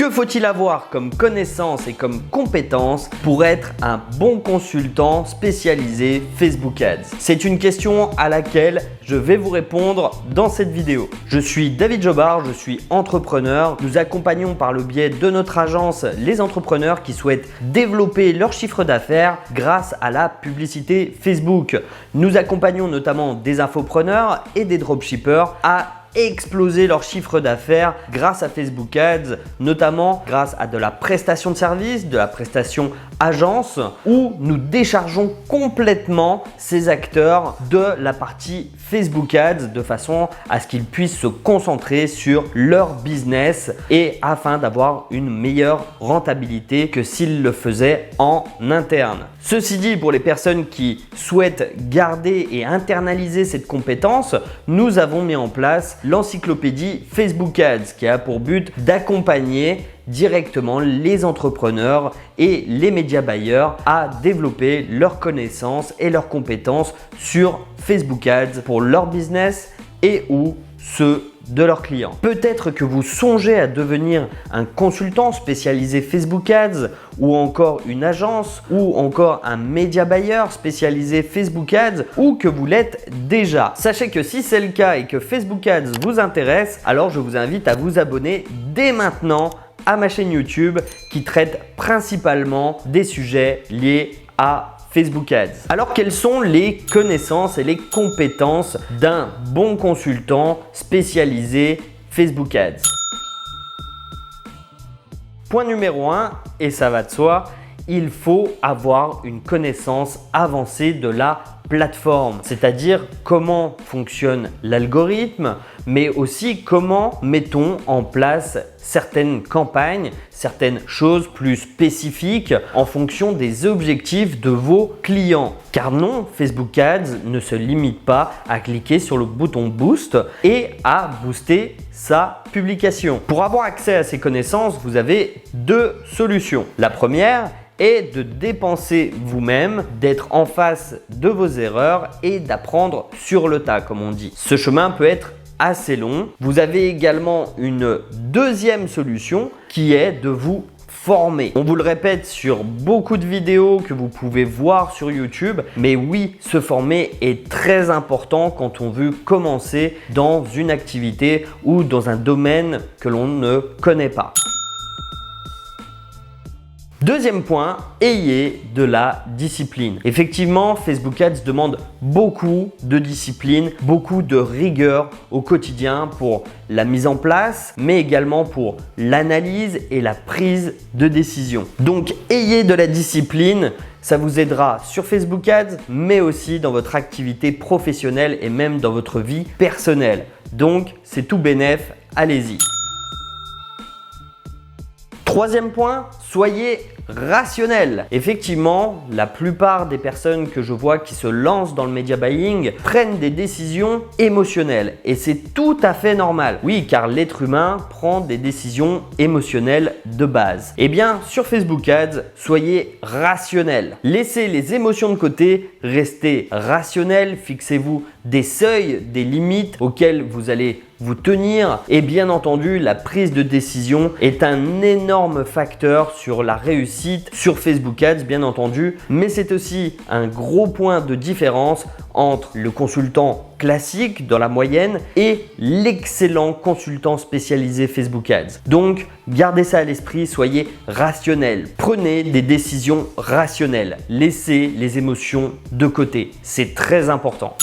Que faut-il avoir comme connaissances et comme compétences pour être un bon consultant spécialisé Facebook Ads? C'est une question à laquelle je vais vous répondre dans cette vidéo. Je suis David Jobard, je suis entrepreneur. Nous accompagnons par le biais de notre agence les entrepreneurs qui souhaitent développer leur chiffre d'affaires grâce à la publicité Facebook. Nous accompagnons notamment des infopreneurs et des dropshippers à exploser leur chiffre d'affaires grâce à Facebook Ads, notamment grâce à de la prestation de service, de la prestation agence, où nous déchargeons complètement ces acteurs de la partie Facebook Ads de façon à ce qu'ils puissent se concentrer sur leur business et afin d'avoir une meilleure rentabilité que s'ils le faisaient en interne. Ceci dit, pour les personnes qui souhaitent garder et internaliser cette compétence, nous avons mis en place l'encyclopédie Facebook Ads qui a pour but d'accompagner directement les entrepreneurs et les médias buyers à développer leurs connaissances et leurs compétences sur Facebook Ads pour leur business et ou ceux de leurs clients. Peut-être que vous songez à devenir un consultant spécialisé Facebook Ads ou encore une agence ou encore un média buyer spécialisé Facebook Ads ou que vous l'êtes déjà. Sachez que si c'est le cas et que Facebook Ads vous intéresse, alors je vous invite à vous abonner dès maintenant à ma chaîne YouTube qui traite principalement des sujets liés à Facebook Ads. Alors, quelles sont les connaissances et les compétences d'un bon consultant spécialisé Facebook Ads? Point numéro 1, et ça va de soi, il faut avoir une connaissance avancée de la plateforme, c'est-à-dire comment fonctionne l'algorithme, mais aussi comment mettons en place certaines campagnes, certaines choses plus spécifiques en fonction des objectifs de vos clients. Car non, Facebook Ads ne se limite pas à cliquer sur le bouton Boost et à booster sa publication. Pour avoir accès à ces connaissances, vous avez deux solutions. La première est de dépenser vous-même, d'être en face de vos erreurs et d'apprendre sur le tas, comme on dit. Ce chemin peut être assez long. Vous avez également une deuxième solution qui est de vous former. On vous le répète sur beaucoup de vidéos que vous pouvez voir sur YouTube, mais oui, se former est très important quand on veut commencer dans une activité ou dans un domaine que l'on ne connaît pas. Deuxième point, ayez de la discipline. Effectivement, Facebook Ads demande beaucoup de discipline, beaucoup de rigueur au quotidien pour la mise en place, mais également pour l'analyse et la prise de décision. Donc, ayez de la discipline. Ça vous aidera sur Facebook Ads, mais aussi dans votre activité professionnelle et même dans votre vie personnelle. Donc, c'est tout bénef, allez-y. Troisième point, soyez rationnel. Effectivement, la plupart des personnes que je vois qui se lancent dans le media buying prennent des décisions émotionnelles et c'est tout à fait normal. Oui, car l'être humain prend des décisions émotionnelles de base. Eh bien, sur Facebook Ads, soyez rationnel. Laissez les émotions de côté, restez rationnel, fixez-vous des seuils, des limites auxquelles vous allez vous tenir et bien entendu, la prise de décision est un énorme facteur sur la réussite sur Facebook Ads bien entendu, mais c'est aussi un gros point de différence entre le consultant classique dans la moyenne et l'excellent consultant spécialisé Facebook Ads. Donc, gardez ça à l'esprit, soyez rationnel. Prenez des décisions rationnelles. Laissez les émotions de côté. C'est très important.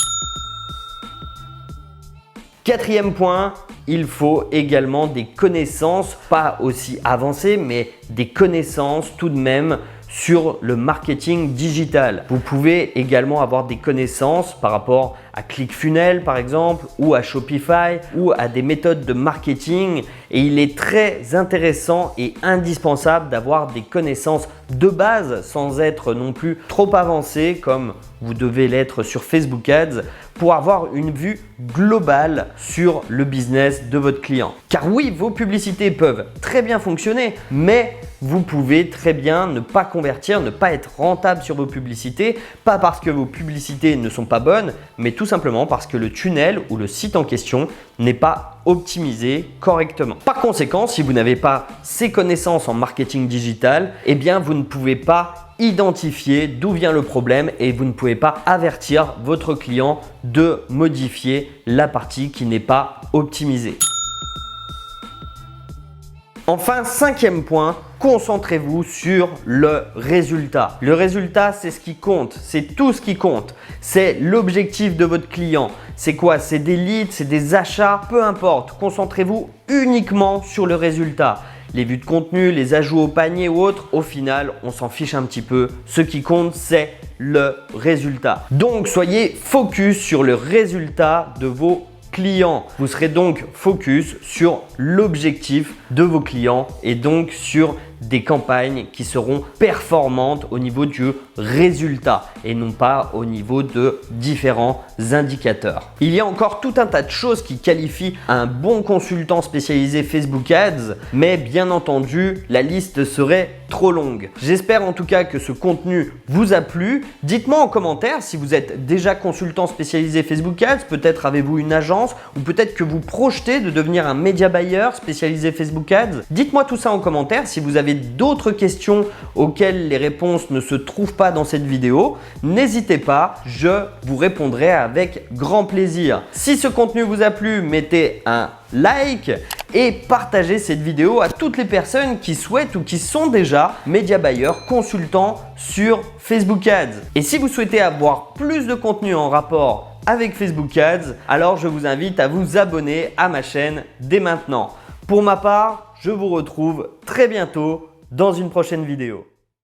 Quatrième point, il faut également des connaissances, pas aussi avancées, mais des connaissances tout de même sur le marketing digital. Vous pouvez également avoir des connaissances par rapport à ClickFunnels par exemple ou à Shopify ou à des méthodes de marketing et il est très intéressant et indispensable d'avoir des connaissances de base sans être non plus trop avancé comme vous devez l'être sur Facebook Ads pour avoir une vue globale sur le business de votre client. Car oui, vos publicités peuvent très bien fonctionner, mais vous pouvez très bien ne pas convertir, ne pas être rentable sur vos publicités, pas parce que vos publicités ne sont pas bonnes, mais tout simplement parce que le tunnel ou le site en question n'est pas optimisé correctement. Par conséquent, si vous n'avez pas ces connaissances en marketing digital, eh bien vous ne pouvez pas identifier d'où vient le problème et vous ne pouvez pas avertir votre client de modifier la partie qui n'est pas optimisée. Enfin, cinquième point, concentrez-vous sur le résultat. Le résultat, c'est ce qui compte, c'est tout ce qui compte. C'est l'objectif de votre client. C'est quoi? C'est des leads, c'est des achats, peu importe. Concentrez-vous uniquement sur le résultat. Les vues de contenu, les ajouts au panier ou autres, au final, on s'en fiche un petit peu. Ce qui compte, c'est le résultat. Donc, soyez focus sur le résultat de vos clients. Vous serez donc focus sur l'objectif de vos clients et donc sur des campagnes qui seront performantes au niveau du résultat et non pas au niveau de différents indicateurs. Il y a encore tout un tas de choses qui qualifient un bon consultant spécialisé Facebook Ads, mais bien entendu, la liste serait trop longue. J'espère en tout cas que ce contenu vous a plu. Dites-moi en commentaire si vous êtes déjà consultant spécialisé Facebook Ads, peut-être avez-vous une agence ou peut-être que vous projetez de devenir un média buyer spécialisé Facebook Ads. Dites-moi tout ça en commentaire. Si vous avez d'autres questions auxquelles les réponses ne se trouvent pas dans cette vidéo, n'hésitez pas, je vous répondrai avec grand plaisir. Si ce contenu vous a plu, mettez un like et partagez cette vidéo à toutes les personnes qui souhaitent ou qui sont déjà média buyers, consultants sur Facebook Ads. Et si vous souhaitez avoir plus de contenu en rapport avec Facebook Ads, alors je vous invite à vous abonner à ma chaîne dès maintenant. Pour ma part, je vous retrouve très bientôt dans une prochaine vidéo.